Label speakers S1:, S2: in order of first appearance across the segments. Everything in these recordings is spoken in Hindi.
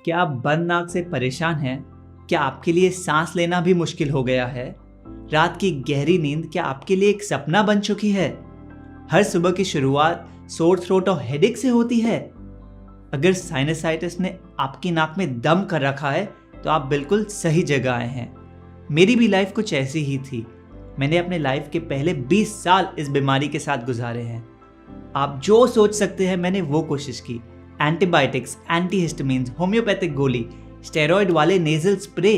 S1: क्या आप बंद नाक से परेशान हैं? क्या आपके लिए सांस लेना भी मुश्किल हो गया है? रात की गहरी नींद क्या आपके लिए एक सपना बन चुकी है? हर सुबह की शुरुआत सोर थ्रोट और हेडेक से होती है? अगर साइनसाइटिस ने आपकी नाक में दम कर रखा है तो आप बिल्कुल सही जगह आए हैं। मेरी भी लाइफ कुछ ऐसी ही थी। मैंने अपने लाइफ के पहले 20 साल इस बीमारी के साथ गुजारे हैं। आप जो सोच सकते हैं मैंने वो कोशिश की। एंटीबायोटिक्स, एंटीहिस्टामिन्स, होम्योपैथिक गोली, स्टेरॉइड वाले नेजल स्प्रे,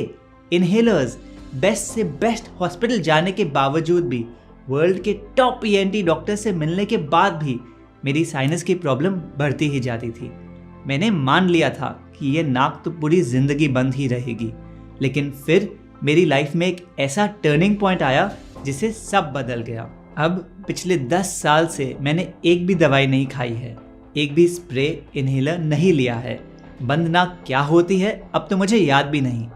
S1: इनहेलर्स, बेस्ट से बेस्ट हॉस्पिटल जाने के बावजूद भी, वर्ल्ड के टॉप ईएनटी डॉक्टर से मिलने के बाद भी मेरी साइनस की प्रॉब्लम बढ़ती ही जाती थी। मैंने मान लिया था कि ये नाक तो पूरी जिंदगी बंद ही रहेगी, लेकिन फिर मेरी लाइफ में एक ऐसा टर्निंग पॉइंट आया जिससे सब बदल गया। अब पिछले 10 साल से मैंने एक भी दवाई नहीं खाई है, एक भी स्प्रे, इनहेलर नहीं लिया है। बंद नाक क्या होती है अब तो मुझे याद भी नहीं।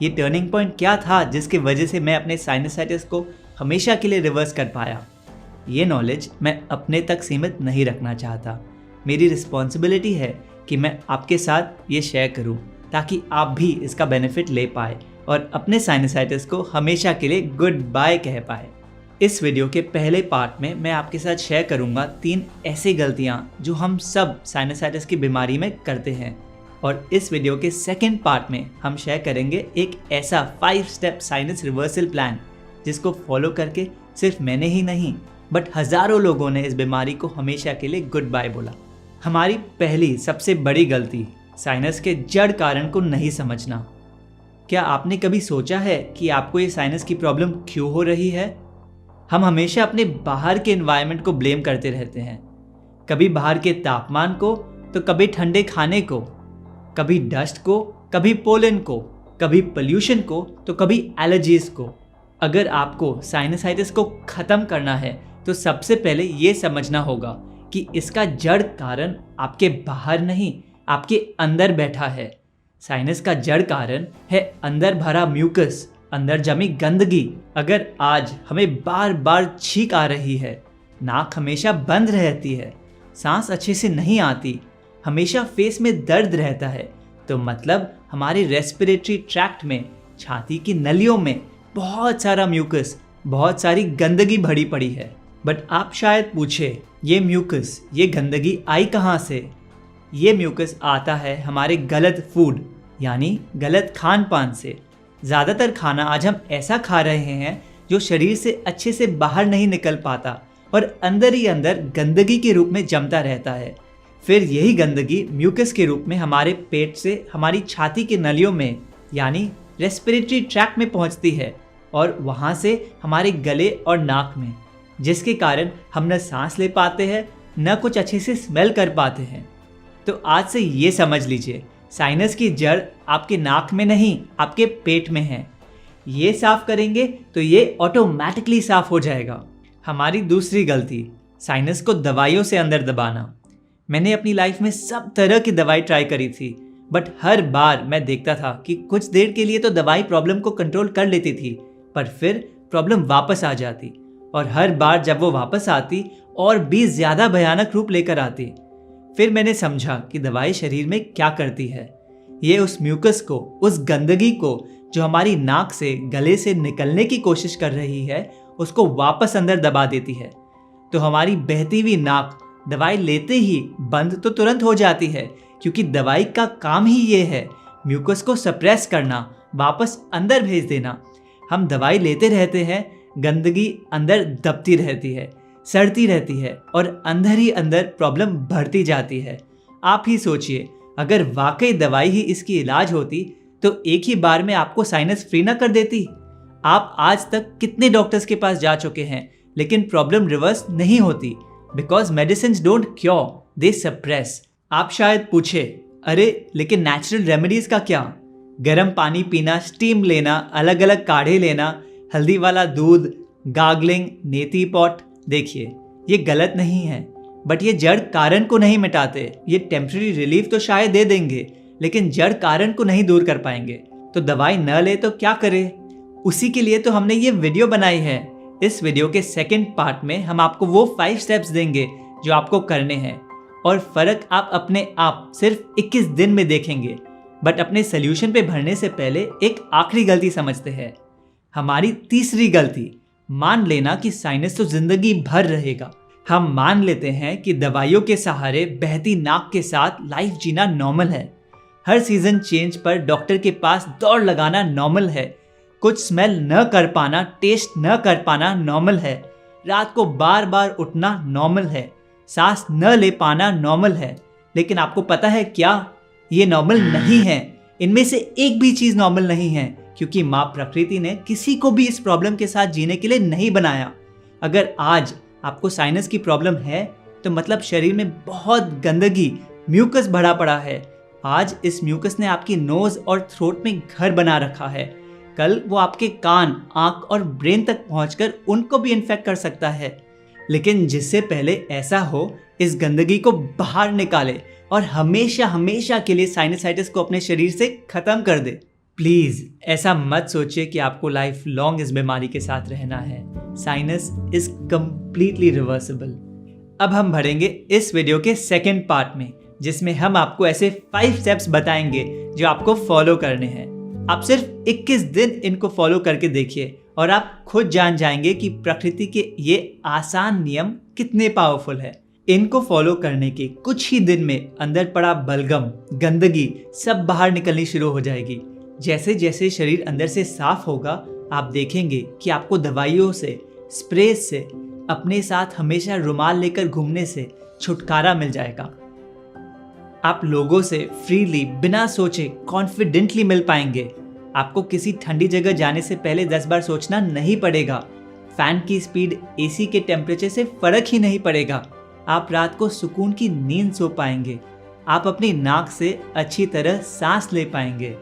S1: ये टर्निंग पॉइंट क्या था जिसकी वजह से मैं अपने साइनसाइटिस को हमेशा के लिए रिवर्स कर पाया? ये नॉलेज मैं अपने तक सीमित नहीं रखना चाहता। मेरी रिस्पॉन्सिबिलिटी है कि मैं आपके साथ ये शेयर करूं ताकि आप भी इसका बेनिफिट ले पाए और अपने साइनसाइटिस को हमेशा के लिए गुड बाय कह पाए। इस वीडियो के पहले पार्ट में मैं आपके साथ शेयर करूंगा 3 ऐसी गलतियां जो हम सब साइनसाइटिस की बीमारी में करते हैं, और इस वीडियो के सेकंड पार्ट में हम शेयर करेंगे एक ऐसा 5 स्टेप साइनस रिवर्सल प्लान जिसको फॉलो करके सिर्फ मैंने ही नहीं बट हजारों लोगों ने इस बीमारी को हमेशा के लिए गुड बाय बोला। हमारी पहली सबसे बड़ी गलती, साइनस के जड़ कारण को नहीं समझना। क्या आपने कभी सोचा है कि आपको ये साइनस की प्रॉब्लम क्यों हो रही है? हम हमेशा अपने बाहर के एनवायरनमेंट को ब्लेम करते रहते हैं, कभी बाहर के तापमान को तो कभी ठंडे खाने को, कभी डस्ट को, कभी पोलन को, कभी पोल्यूशन को तो कभी एलर्जीज को। अगर आपको साइनसाइटिस को खत्म करना है तो सबसे पहले ये समझना होगा कि इसका जड़ कारण आपके बाहर नहीं, आपके अंदर बैठा है। साइनस का जड़ कारण है अंदर भरा म्यूकस, अंदर जमी गंदगी। अगर आज हमें बार बार छींक आ रही है, नाक हमेशा बंद रहती है, सांस अच्छे से नहीं आती, हमेशा फेस में दर्द रहता है, तो मतलब हमारे रेस्पिरेटरी ट्रैक्ट में, छाती की नलियों में बहुत सारा म्यूकस, बहुत सारी गंदगी भरी पड़ी है। बट आप शायद पूछे, ये म्यूकस, ये गंदगी आई कहाँ से? ये म्यूकस आता है हमारे गलत फूड यानी गलत खान पान से। ज़्यादातर खाना आज हम ऐसा खा रहे हैं जो शरीर से अच्छे से बाहर नहीं निकल पाता और अंदर ही अंदर गंदगी के रूप में जमता रहता है। फिर यही गंदगी म्यूकस के रूप में हमारे पेट से हमारी छाती के नलियों में यानी रेस्पिरेटरी ट्रैक्ट में पहुंचती है और वहां से हमारे गले और नाक में, जिसके कारण हम न सांस ले पाते हैं न कुछ अच्छे से स्मेल कर पाते हैं। तो आज से ये समझ लीजिए, साइनस की जड़ आपके नाक में नहीं, आपके पेट में है। ये साफ करेंगे तो ये ऑटोमेटिकली साफ हो जाएगा। हमारी दूसरी गलती, साइनस को दवाइयों से अंदर दबाना। मैंने अपनी लाइफ में सब तरह की दवाई ट्राई करी थी, बट हर बार मैं देखता था कि कुछ देर के लिए तो दवाई प्रॉब्लम को कंट्रोल कर लेती थी, पर फिर प्रॉब्लम वापस आ जाती, और हर बार जब वो वापस आती और भी ज़्यादा भयानक रूप लेकर आती। फिर मैंने समझा कि दवाई शरीर में क्या करती है। ये उस म्यूकस को, उस गंदगी को जो हमारी नाक से, गले से निकलने की कोशिश कर रही है, उसको वापस अंदर दबा देती है। तो हमारी बहती हुई नाक दवाई लेते ही बंद तो तुरंत हो जाती है, क्योंकि दवाई का काम ही ये है म्यूकस को सप्रेस करना, वापस अंदर भेज देना। हम दवाई लेते रहते हैं, गंदगी अंदर दबती रहती है, सड़ती रहती है और अंदर ही अंदर प्रॉब्लम बढ़ती जाती है। आप ही सोचिए, अगर वाकई दवाई ही इसकी इलाज होती तो एक ही बार में आपको साइनस फ्री ना कर देती। आप आज तक कितने डॉक्टर्स के पास जा चुके हैं, लेकिन प्रॉब्लम रिवर्स नहीं होती, because medicine don't cure, they suppress. आप शायद पूछे, अरे लेकिन नेचुरल रेमेडीज का क्या? गर्म पानी पीना, स्टीम लेना, अलग अलग काढ़े लेना, हल्दी वाला दूध, गार्गलिंग, नेती पॉट। देखिए, ये गलत नहीं है, बट ये जड़ कारण को नहीं मिटाते। ये टेम्पररी रिलीफ तो शायद दे देंगे, लेकिन जड़ कारण को नहीं दूर कर पाएंगे। तो दवाई न ले तो क्या करे? उसी के लिए तो हमने ये वीडियो बनाई है। इस वीडियो के सेकंड पार्ट में हम आपको वो 5 स्टेप्स देंगे जो आपको करने हैं, और फर्क आप अपने आप सिर्फ 21 दिन में देखेंगे। बट अपने सोल्यूशन पे बढ़ने से पहले एक आखिरी गलती समझते हैं। हमारी तीसरी गलती, मान लेना कि साइनस तो जिंदगी भर रहेगा। हम मान लेते हैं कि दवाइयों के सहारे बहती नाक के साथ लाइफ जीना नॉर्मल है। हर सीजन चेंज पर डॉक्टर के पास दौड़ लगाना नॉर्मल है। कुछ स्मेल न कर पाना, टेस्ट न कर पाना नॉर्मल है। रात को बार बार उठना नॉर्मल है। सांस न ले पाना नॉर्मल है। लेकिन आपको पता है क्या, ये नॉर्मल नहीं है। इनमें से एक भी चीज नॉर्मल नहीं है, क्योंकि माँ प्रकृति ने किसी को भी इस प्रॉब्लम के साथ जीने के लिए नहीं बनाया। अगर आज आपको साइनस की प्रॉब्लम है तो मतलब शरीर में बहुत गंदगी, म्यूकस भरा पड़ा है। आज इस म्यूकस ने आपकी नोज और थ्रोट में घर बना रखा है। कल वो आपके कान, आंख और ब्रेन तक पहुंचकर उनको भी इन्फेक्ट कर सकता है। लेकिन जिससे पहले ऐसा हो, इस गंदगी को बाहर निकाले और हमेशा हमेशा के लिए साइनसाइटिस को अपने शरीर से खत्म कर दे। प्लीज ऐसा मत सोचिए कि आपको लाइफ लॉन्ग इस बीमारी के साथ रहना है। Sinus is completely reversible. अब हम बढ़ेंगे इस वीडियो के सेकेंड पार्ट में, जिसमें हम आपको ऐसे 5 स्टेप्स बताएंगे जो आपको फॉलो करने हैं। आप सिर्फ 21 दिन इनको फॉलो करके देखिए और आप खुद जान जाएंगे कि प्रकृति के ये आसान नियम कितने पावरफुल है। इनको फॉलो करने के कुछ ही दिन में अंदर पड़ा बलगम, गंदगी सब बाहर निकलनी शुरू हो जाएगी। जैसे जैसे शरीर अंदर से साफ होगा, आप देखेंगे कि आपको दवाइयों से, स्प्रे से, अपने साथ हमेशा रुमाल लेकर घूमने से छुटकारा मिल जाएगा। आप लोगों से फ्रीली, बिना सोचे, कॉन्फिडेंटली मिल पाएंगे। आपको किसी ठंडी जगह जाने से पहले 10 बार सोचना नहीं पड़ेगा। फैन की स्पीड, एसी के टेम्परेचर से फर्क ही नहीं पड़ेगा। आप रात को सुकून की नींद सो पाएंगे। आप अपनी नाक से अच्छी तरह सांस ले पाएंगे।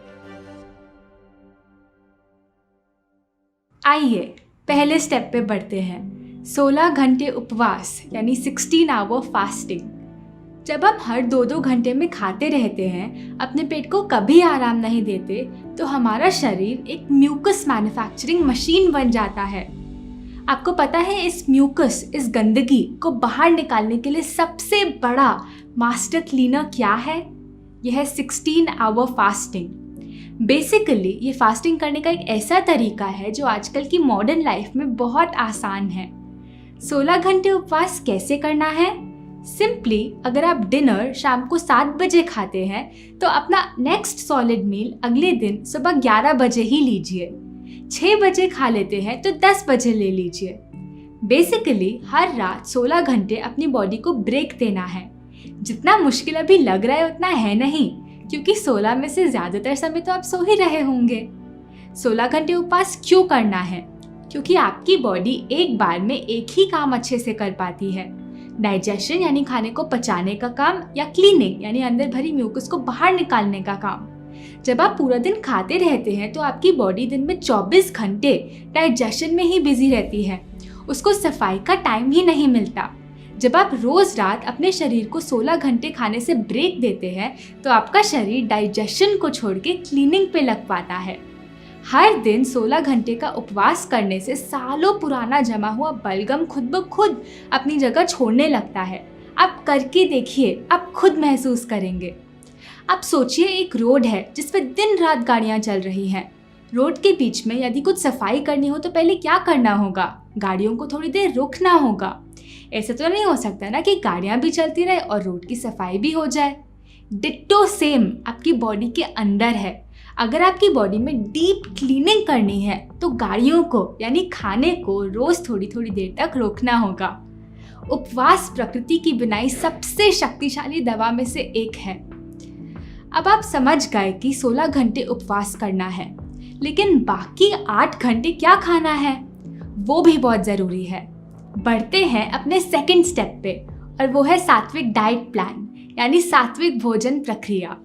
S2: आइए पहले स्टेप पे बढ़ते हैं। 16 घंटे उपवास यानी 16 आवर फास्टिंग। जब हम हर 2-2 घंटे में खाते रहते हैं, अपने पेट को कभी आराम नहीं देते, तो हमारा शरीर एक म्यूकस मैन्युफैक्चरिंग मशीन बन जाता है। आपको पता है इस म्यूकस, इस गंदगी को बाहर निकालने के लिए सबसे बड़ा मास्टर क्लीनर क्या है? यह है 16 आवर फास्टिंग। बेसिकली ये फास्टिंग करने का एक ऐसा तरीका है जो आजकल की मॉडर्न लाइफ में बहुत आसान है। 16 घंटे उपवास कैसे करना है? सिंपली अगर आप डिनर शाम को 7 बजे खाते हैं तो अपना नेक्स्ट सॉलिड मील अगले दिन सुबह 11 बजे ही लीजिए। 6 बजे खा लेते हैं तो 10 बजे ले लीजिए। बेसिकली हर रात 16 घंटे अपनी बॉडी को ब्रेक देना है। जितना मुश्किल अभी लग रहा है उतना है नहीं, क्योंकि 16 में से ज़्यादातर समय तो आप सो ही रहे होंगे। 16 घंटे उपवास क्यों करना है? क्योंकि आपकी बॉडी एक बार में एक ही काम अच्छे से कर पाती है, डाइजेशन यानी खाने को पचाने का काम, या क्लीनिंग यानी अंदर भरी म्यूकस को बाहर निकालने का काम। जब आप पूरा दिन खाते रहते हैं तो आपकी बॉडी दिन में 24 घंटे डाइजेशन में ही बिजी रहती है, उसको सफाई का टाइम ही नहीं मिलता। जब आप रोज रात अपने शरीर को 16 घंटे खाने से ब्रेक देते हैं तो आपका शरीर डाइजेशन को छोड़ के क्लीनिंग पे लग पाता है। हर दिन 16 घंटे का उपवास करने से सालों पुराना जमा हुआ बलगम खुद ब खुद अपनी जगह छोड़ने लगता है। आप करके देखिए, आप खुद महसूस करेंगे। आप सोचिए एक रोड है जिस पे दिन रात गाड़ियां चल रही हैं। रोड के बीच में यदि कुछ सफाई करनी हो तो पहले क्या करना होगा? गाड़ियों को थोड़ी देर रुकना होगा। ऐसा तो नहीं हो सकता ना कि गाड़ियां भी चलती रहे और रोड की सफाई भी हो जाए। डिट्टो सेम आपकी बॉडी के अंदर है। अगर आपकी बॉडी में डीप क्लीनिंग करनी है तो गाड़ियों को यानी खाने को रोज थोड़ी थोड़ी देर तक रोकना होगा। उपवास प्रकृति की बनाई सबसे शक्तिशाली दवा में से एक है। अब आप समझ गए कि 16 घंटे उपवास करना है, लेकिन बाकी 8 घंटे क्या खाना है वो भी बहुत ज़रूरी है। बढ़ते हैं अपने सेकंड स्टेप पे, और वो है सात्विक डाइट प्लान यानी सात्विक भोजन प्रक्रिया।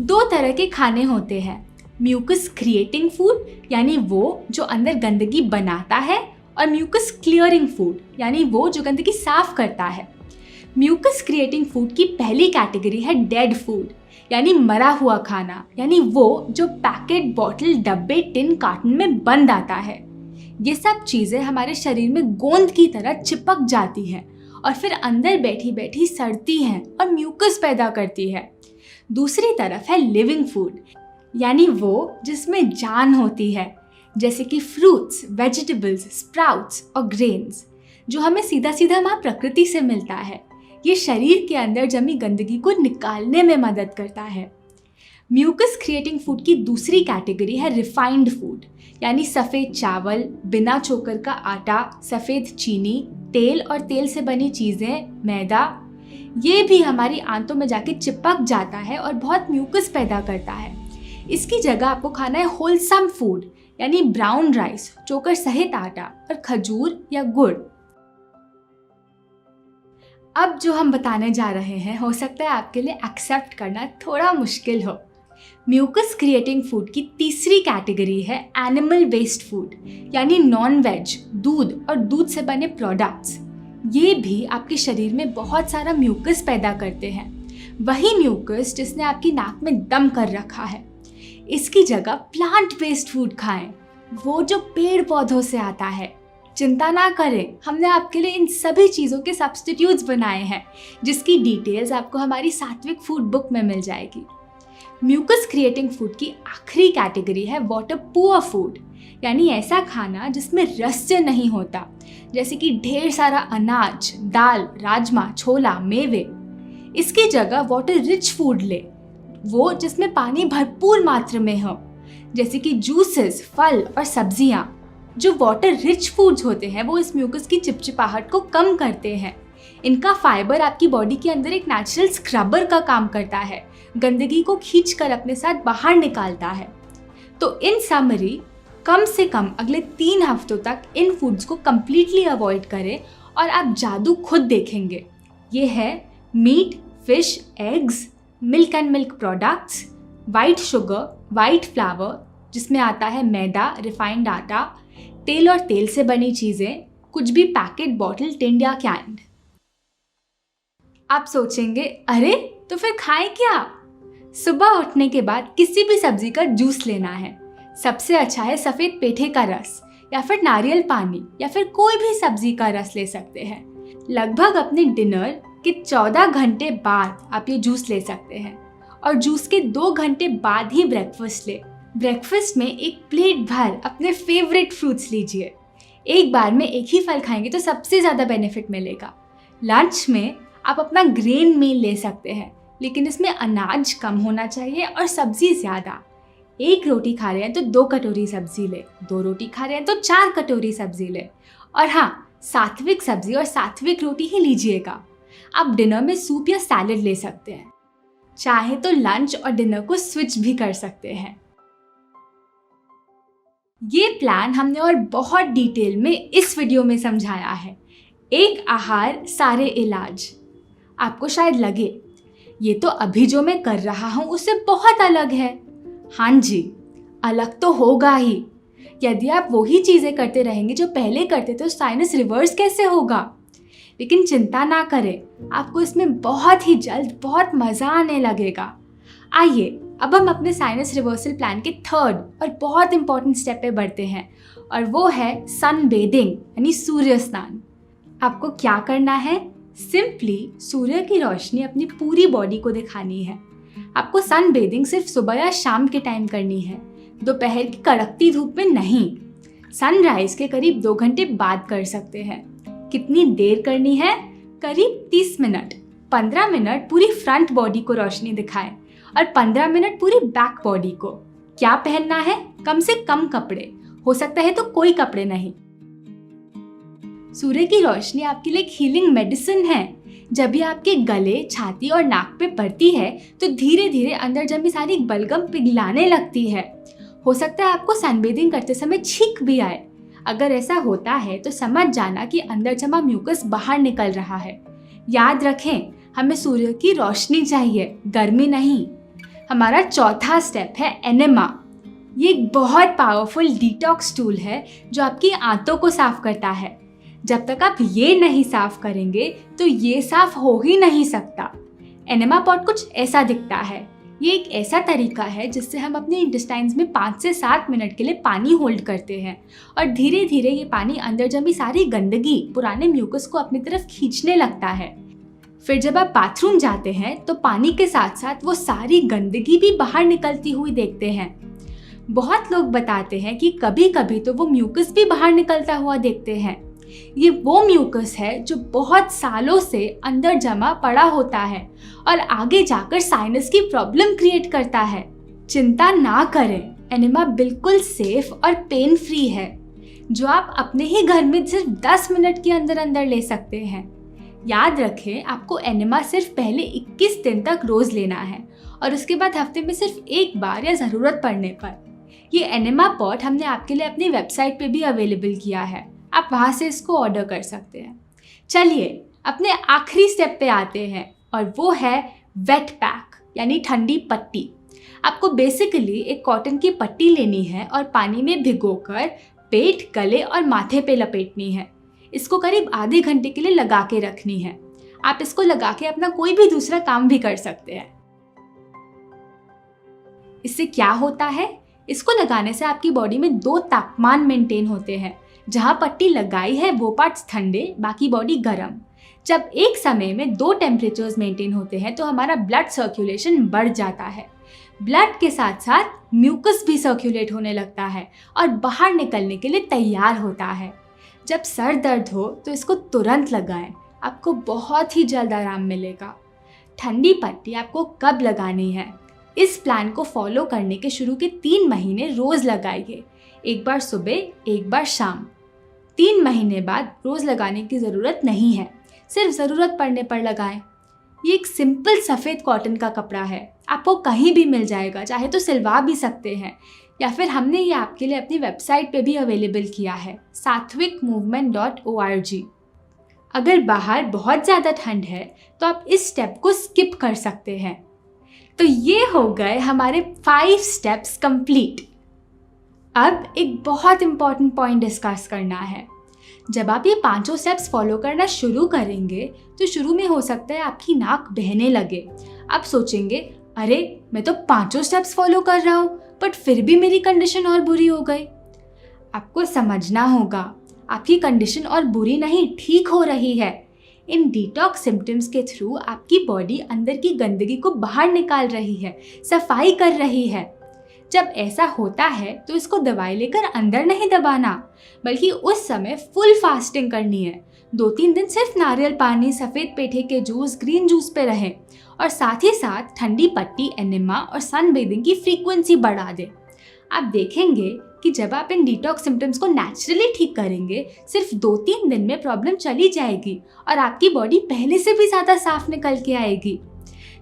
S2: 2 तरह के खाने होते हैं, म्यूकस क्रिएटिंग फूड यानी वो जो अंदर गंदगी बनाता है, और म्यूकस क्लियरिंग फूड यानी वो जो गंदगी साफ करता है। म्यूकस क्रिएटिंग फूड की पहली कैटेगरी है डेड फूड यानी मरा हुआ खाना, यानी वो जो पैकेट, बॉटल, डब्बे, टिन, कार्टन में बंद आता है। ये सब चीज़ें हमारे शरीर में गोंद की तरह चिपक जाती हैं और फिर अंदर बैठी बैठी सड़ती हैं और म्यूकस पैदा करती है। दूसरी तरफ है लिविंग फूड, यानी वो जिसमें जान होती है, जैसे कि फ्रूट्स, वेजिटेबल्स, स्प्राउट्स और ग्रेन्स, जो हमें सीधा सीधा हमारी प्रकृति से मिलता है। ये शरीर के अंदर जमी गंदगी को निकालने में मदद करता है। म्यूकस क्रिएटिंग फूड की दूसरी कैटेगरी है रिफाइंड फूड, यानी सफ़ेद चावल, बिना चोकर का आटा, सफ़ेद चीनी, तेल और तेल से बनी चीज़ें, मैदा। ये भी हमारी आंतों में जाके चिपक जाता है और बहुत म्यूकस पैदा करता है। इसकी जगह आपको खाना है होलसम फूड, यानी ब्राउन राइस, चोकर सहित आटा और खजूर या गुड़। अब जो हम बताने जा रहे हैं हो सकता है आपके लिए एक्सेप्ट करना थोड़ा मुश्किल हो। म्यूकस क्रिएटिंग फूड की तीसरी कैटेगरी है एनिमल वेस्ट फूड, यानी नॉन वेज, दूध और दूध से बने प्रोडक्ट्स। ये भी आपके शरीर में बहुत सारा म्यूकस पैदा करते हैं, वही म्यूकस जिसने आपकी नाक में दम कर रखा है। इसकी जगह प्लांट बेस्ड फूड खाएं, वो जो पेड़ पौधों से आता है। चिंता ना करें, हमने आपके लिए इन सभी चीज़ों के सब्स्टिट्यूट्स बनाए हैं, जिसकी डिटेल्स आपको हमारी सात्विक फूड बुक में मिल जाएगी। म्यूकस क्रिएटिंग फूड की आखिरी कैटेगरी है वाटर पुअर फूड, यानी ऐसा खाना जिसमें रस नहीं होता, जैसे कि ढेर सारा अनाज, दाल, राजमा, छोला, मेवे। इसकी जगह वाटर रिच फूड ले, वो जिसमें पानी भरपूर मात्रा में हो, जैसे कि जूसेस, फल और सब्जियां। जो वाटर रिच फूड्स होते हैं वो इस म्यूकस की चिपचिपाहट को कम करते हैं। इनका फाइबर आपकी बॉडी के अंदर एक नेचुरल स्क्रबर का काम करता है, गंदगी को खींचकर अपने साथ बाहर निकालता है। तो इन समरी, कम से कम अगले 3 हफ्तों तक इन फूड्स को कम्प्लीटली अवॉइड करें और आप जादू खुद देखेंगे। ये है meat, fish, eggs, milk and milk products, white sugar, white flour जिसमें आता है मैदा, रिफाइंड आटा, तेल और तेल से बनी चीज़ें, कुछ भी पैकेट, बॉटल, टिन या कैंड। आप सोचेंगे, अरे तो फिर खाएं क्या? सुबह उठने के बाद किसी भी सब्जी का जूस लेना है। सबसे अच्छा है सफ़ेद पेठे का रस, या फिर नारियल पानी, या फिर कोई भी सब्जी का रस ले सकते हैं। लगभग अपने डिनर के 14 घंटे बाद आप ये जूस ले सकते हैं, और जूस के 2 घंटे बाद ही ब्रेकफास्ट ले। ब्रेकफास्ट में एक प्लेट भर अपने फेवरेट फ्रूट्स लीजिए। एक बार में एक ही फल खाएंगे तो सबसे ज़्यादा बेनिफिट मिलेगा। लंच में आप अपना ग्रेन मील ले सकते हैं, लेकिन इसमें अनाज कम होना चाहिए और सब्जी ज़्यादा। 1 रोटी खा रहे हैं तो 2 कटोरी सब्जी ले, 2 रोटी खा रहे हैं तो 4 कटोरी सब्जी ले। और हाँ, सात्विक सब्जी और सात्विक रोटी ही लीजिएगा। आप डिनर में सूप या सैलेड ले सकते हैं। चाहे तो लंच और डिनर को स्विच भी कर सकते हैं। ये प्लान हमने और बहुत डिटेल में इस वीडियो में समझाया है। एक आहार सारे इलाज। आपको शायद लगे ये तो अभी जो मैं कर रहा हूँ उससे बहुत अलग है। हाँ जी, अलग तो होगा ही। यदि आप वही चीज़ें करते रहेंगे जो पहले करते थे तो साइनस रिवर्स कैसे होगा? लेकिन चिंता ना करें, आपको इसमें बहुत ही जल्द बहुत मज़ा आने लगेगा। आइए अब हम अपने साइनस रिवर्सल प्लान के 3rd और बहुत इंपॉर्टेंट स्टेप पे बढ़ते हैं, और वो है सन बेदिंग, यानी सूर्य स्नान। आपको क्या करना है? सिंपली सूर्य की रोशनी अपनी पूरी बॉडी को दिखानी है। आपको सन बेदिंग सिर्फ सुबह या शाम के टाइम करनी है, दोपहर की कड़कती धूप में नहीं। सनराइज के करीब 2 घंटे बाद कर सकते हैं। कितनी देर करनी है? करीब 30 मिनट। 15 मिनट पूरी फ्रंट बॉडी को रोशनी दिखाएं और 15 मिनट पूरी बैक बॉडी को। क्या पहनना है? कम से कम कपड़े, हो सकता है तो कोई कपड़े नहीं। सूर्य की रोशनी आपके लिए एक हीलिंग मेडिसिन है। जब भी आपके गले, छाती और नाक पे पड़ती है तो धीरे धीरे अंदर जमी सारी बलगम पिघलाने लगती है। हो सकता है आपको सनबेदिंग करते समय छींक भी आए। अगर ऐसा होता है तो समझ जाना कि अंदर जमा म्यूकस बाहर निकल रहा है। याद रखें, हमें सूर्य की रोशनी चाहिए, गर्मी नहीं। हमारा चौथा स्टेप है एनेमा। ये एक बहुत पावरफुल डिटॉक्स टूल है जो आपकी आंतों को साफ करता है। जब तक आप ये नहीं साफ करेंगे तो ये साफ हो ही नहीं सकता। एनेमा पॉट कुछ ऐसा दिखता है। ये एक ऐसा तरीका है जिससे हम अपने इंटेस्टाइन्स में 5 से 7 मिनट के लिए पानी होल्ड करते हैं और धीरे धीरे ये पानी अंदर जमी सारी गंदगी, पुराने म्यूकस को अपनी तरफ खींचने लगता है। फिर जब आप बाथरूम जाते हैं तो पानी के साथ साथ वो सारी गंदगी भी बाहर निकलती हुई देखते हैं। बहुत लोग बताते हैं कि कभी कभी तो वो म्यूकस भी बाहर निकलता हुआ देखते हैं। ये वो म्यूकस है जो बहुत सालों से अंदर जमा पड़ा होता है और आगे जाकर साइनस की प्रॉब्लम क्रिएट करता है। चिंता ना करें, एनेमा बिल्कुल सेफ और पेन फ्री है, जो आप अपने ही घर में सिर्फ 10 मिनट के अंदर अंदर ले सकते हैं। याद रखें, आपको एनेमा सिर्फ पहले 21 दिन तक रोज लेना है और उसके बाद हफ्ते में सिर्फ एक बार या ज़रूरत पड़ने पर। ये एनेमा पॉट हमने आपके लिए अपनी वेबसाइट पे भी अवेलेबल किया है, आप वहाँ से इसको ऑर्डर कर सकते हैं। चलिए अपने आखिरी स्टेप पे आते हैं और वो है वेट पैक यानी ठंडी पट्टी। आपको बेसिकली एक कॉटन की पट्टी लेनी है और पानी में भिगोकर पेट, गले और माथे पे लपेटनी है। इसको करीब आधे घंटे के लिए लगा के रखनी है। आप इसको लगा के अपना कोई भी दूसरा काम भी कर सकते हैं। इससे क्या होता है? इसको लगाने से आपकी बॉडी में 2 तापमान मेंटेन होते हैं। जहां पट्टी लगाई है वो पार्ट्स ठंडे, बाकी बॉडी गर्म। जब एक समय में 2 टेम्परेचर्स मेंटेन होते हैं तो हमारा ब्लड सर्कुलेशन बढ़ जाता है। ब्लड के साथ साथ म्यूकस भी सर्कुलेट होने लगता है और बाहर निकलने के लिए तैयार होता है। जब सर दर्द हो तो इसको तुरंत लगाएं, आपको बहुत ही जल्द आराम मिलेगा। ठंडी पट्टी आपको कब लगानी है? इस प्लान को फॉलो करने के शुरू के 3 महीने रोज लगाइए, एक बार सुबह एक बार शाम। 3 महीने बाद रोज लगाने की ज़रूरत नहीं है, सिर्फ ज़रूरत पड़ने पर लगाएं। ये एक सिंपल सफ़ेद कॉटन का कपड़ा है, आपको कहीं भी मिल जाएगा, चाहे तो सिलवा भी सकते हैं या फिर हमने ये आपके लिए अपनी वेबसाइट पे भी अवेलेबल किया है sattvikmovement.org। अगर बाहर बहुत ज़्यादा ठंड है तो आप इस स्टेप को स्किप कर सकते हैं। तो ये हो गए हमारे 5 स्टेप्स कंप्लीट। अब एक बहुत इम्पॉर्टेंट पॉइंट डिस्कस करना है। जब आप ये 5 स्टेप्स फॉलो करना शुरू करेंगे तो शुरू में हो सकता है आपकी नाक बहने लगे। आप सोचेंगे, अरे मैं तो 5 स्टेप्स फॉलो कर रहा हूँ बट फिर भी मेरी कंडीशन और बुरी हो गई। आपको समझना होगा, आपकी कंडीशन और बुरी नहीं, ठीक हो रही है। इन डिटॉक्स सिम्टम्स के थ्रू आपकी बॉडी अंदर की गंदगी को बाहर निकाल रही है, सफाई कर रही है। जब ऐसा होता है तो इसको दवाई लेकर अंदर नहीं दबाना, बल्कि उस समय फुल फास्टिंग करनी है। 2-3 दिन सिर्फ नारियल पानी, सफ़ेद पेठे के जूस, ग्रीन जूस पे रहें और साथ ही साथ ठंडी पट्टी, एनेमा और सन बेदिंग की फ्रीक्वेंसी बढ़ा दें। आप देखेंगे कि जब आप इन डिटॉक्स सिम्टम्स को नेचुरली ठीक करेंगे, सिर्फ 2-3 दिन में प्रॉब्लम चली जाएगी और आपकी बॉडी पहले से भी ज़्यादा साफ निकल के आएगी।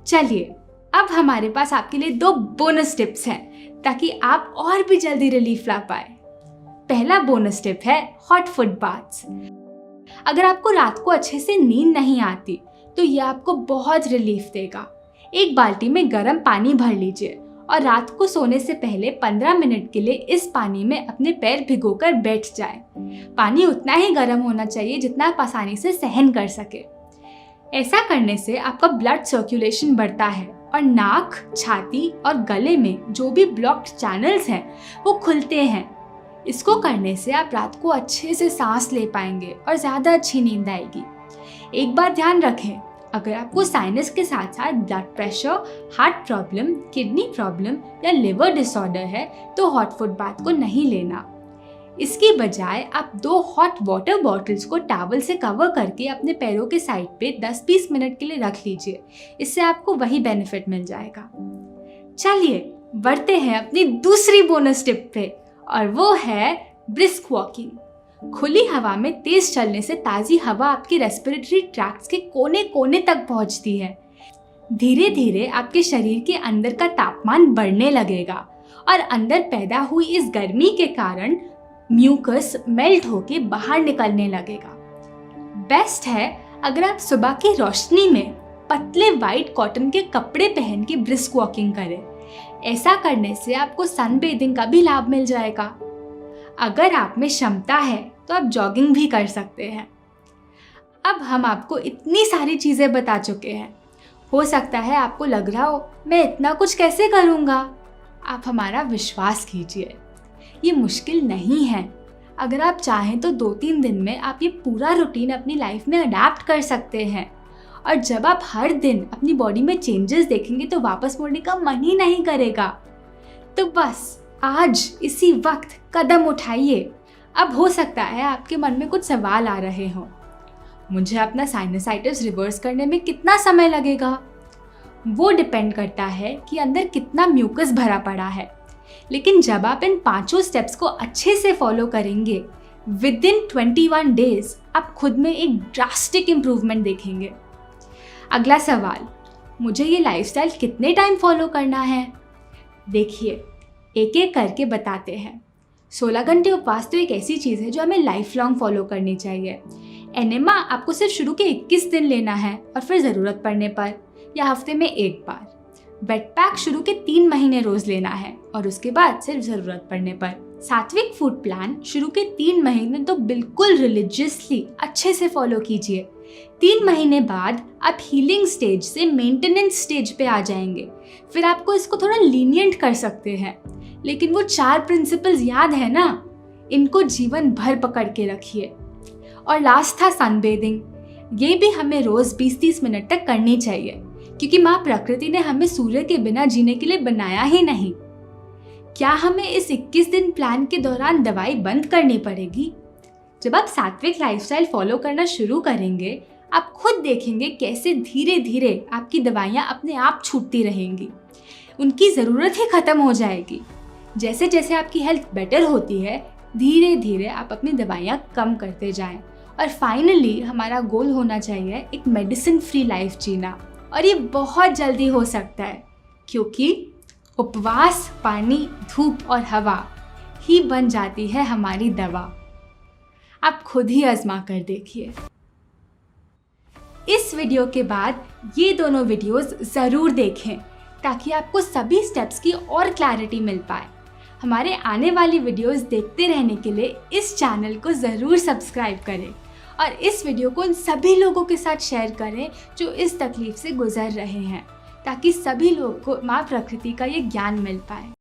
S2: चलिए अब हमारे पास आपके लिए 2 बोनस टिप्स हैं ताकि आप और भी जल्दी रिलीफ ला पाए। पहला बोनस टिप है हॉट फुट बाथ्स। अगर आपको रात को अच्छे से नींद नहीं आती तो यह आपको बहुत रिलीफ देगा। एक बाल्टी में गर्म पानी भर लीजिए और रात को सोने से पहले 15 मिनट के लिए इस पानी में अपने पैर भिगोकर बैठ जाएं। पानी उतना ही गर्म होना चाहिए जितना आप आसानी से सहन कर सके। ऐसा करने से आपका ब्लड सर्कुलेशन बढ़ता है और नाक, छाती और गले में जो भी ब्लॉक्ड चैनल्स हैं वो खुलते हैं। इसको करने से आप रात को अच्छे से सांस ले पाएंगे और ज़्यादा अच्छी नींद आएगी। एक बात ध्यान रखें, अगर आपको साइनस के साथ साथ blood pressure, heart problem, kidney problem या लिवर डिसऑर्डर है तो हॉट फुट बाथ को नहीं लेना। इसकी बजाय आप 2 हॉट वाटर बॉटल्स को टॉवल से कवर करके अपने पैरों के साइड पे 10-20 मिनट के लिए रख लीजिए। इससे आपको वही बेनिफिट मिल जाएगा। चलिए बढ़ते हैं अपनी दूसरी बोनस टिप पे और वो है ब्रिस्क वॉकिंग। खुली हवा में तेज चलने से ताज़ी हवा आपके रेस्पिरेटरी ट्रैक्ट्स के कोने कोने तक पहुंचती है। धीरे धीरे आपके शरीर के अंदर का तापमान बढ़ने लगेगा और अंदर पैदा हुई इस गर्मी के कारण म्यूकस मेल्ट होके बाहर निकलने लगेगा। बेस्ट है अगर आप सुबह की रोशनी में पतले वाइट कॉटन के कपड़े पहन के ब्रिस्क वॉकिंग करें। ऐसा करने से आपको सन बेदिंग का भी लाभ मिल जाएगा। अगर आप में क्षमता है तो आप जॉगिंग भी कर सकते हैं। अब हम आपको इतनी सारी चीज़ें बता चुके हैं, हो सकता है आपको लग रहा हो मैं इतना कुछ कैसे करूँगा। आप हमारा विश्वास कीजिए, ये मुश्किल नहीं है। अगर आप चाहें तो 2-3 दिन में आप ये पूरा रूटीन अपनी लाइफ में अडैप्ट कर सकते हैं और जब आप हर दिन अपनी बॉडी में चेंजेस देखेंगे तो वापस मुड़ने का मन ही नहीं करेगा। तो बस आज इसी वक्त कदम उठाइए। अब हो सकता है आपके मन में कुछ सवाल आ रहे हों, मुझे अपना साइनसाइटिस रिवर्स करने में कितना समय लगेगा? वो डिपेंड करता है कि अंदर कितना म्यूकस भरा पड़ा है। लेकिन जब आप इन 5 स्टेप्स को अच्छे से फॉलो करेंगे, विद इन 21 डेज आप खुद में एक ड्रास्टिक इम्प्रूवमेंट देखेंगे। अगला सवाल, मुझे ये लाइफस्टाइल कितने टाइम फॉलो करना है? देखिए, एक एक करके बताते हैं। 16 घंटे उपवास तो एक ऐसी चीज़ है जो हमें लाइफ लॉन्ग फॉलो करनी चाहिए। एनेमा आपको सिर्फ शुरू के 21 दिन लेना है और फिर ज़रूरत पड़ने पर या हफ्ते में एक बार। वेट पैक शुरू के 3 महीने रोज़ लेना है और उसके बाद सिर्फ ज़रूरत पड़ने पर। सात्विक फूड प्लान शुरू के 3 महीने तो बिल्कुल रिलीजियसली अच्छे से फॉलो कीजिए। 3 महीने बाद आप हीलिंग स्टेज से मेंटेनेंस स्टेज पे आ जाएंगे। फिर आपको इसको थोड़ा लीनियंट कर सकते हैं, लेकिन वो 4 प्रिंसिपल्स याद है ना, इनको जीवन भर पकड़ के रखिए। और लास्ट था सनबेदिंग। ये भी हमें रोज़ 20-30 मिनट तक करनी चाहिए, क्योंकि माँ प्रकृति ने हमें सूर्य के बिना जीने के लिए बनाया ही नहीं। क्या हमें इस 21 दिन प्लान के दौरान दवाई बंद करनी पड़ेगी? जब आप सात्विक लाइफस्टाइल फॉलो करना शुरू करेंगे, आप खुद देखेंगे कैसे धीरे धीरे आपकी दवाइयाँ अपने आप छूटती रहेंगी, उनकी ज़रूरत ही ख़त्म हो जाएगी। जैसे जैसे आपकी हेल्थ बेटर होती है, धीरे धीरे आप अपनी दवाइयाँ कम करते जाएं और फाइनली हमारा गोल होना चाहिए एक मेडिसिन फ्री लाइफ जीना। और ये बहुत जल्दी हो सकता है, क्योंकि उपवास, पानी, धूप और हवा ही बन जाती है हमारी दवा। आप खुद ही आजमा कर देखिए। इस वीडियो के बाद ये दोनों वीडियोस ज़रूर देखें ताकि आपको सभी स्टेप्स की और क्लैरिटी मिल पाए। हमारे आने वाली वीडियोस देखते रहने के लिए इस चैनल को ज़रूर सब्सक्राइब करें और इस वीडियो को उन सभी लोगों के साथ शेयर करें जो इस तकलीफ से गुजर रहे हैं, ताकि सभी लोग को माँ प्रकृति का ये ज्ञान मिल पाए।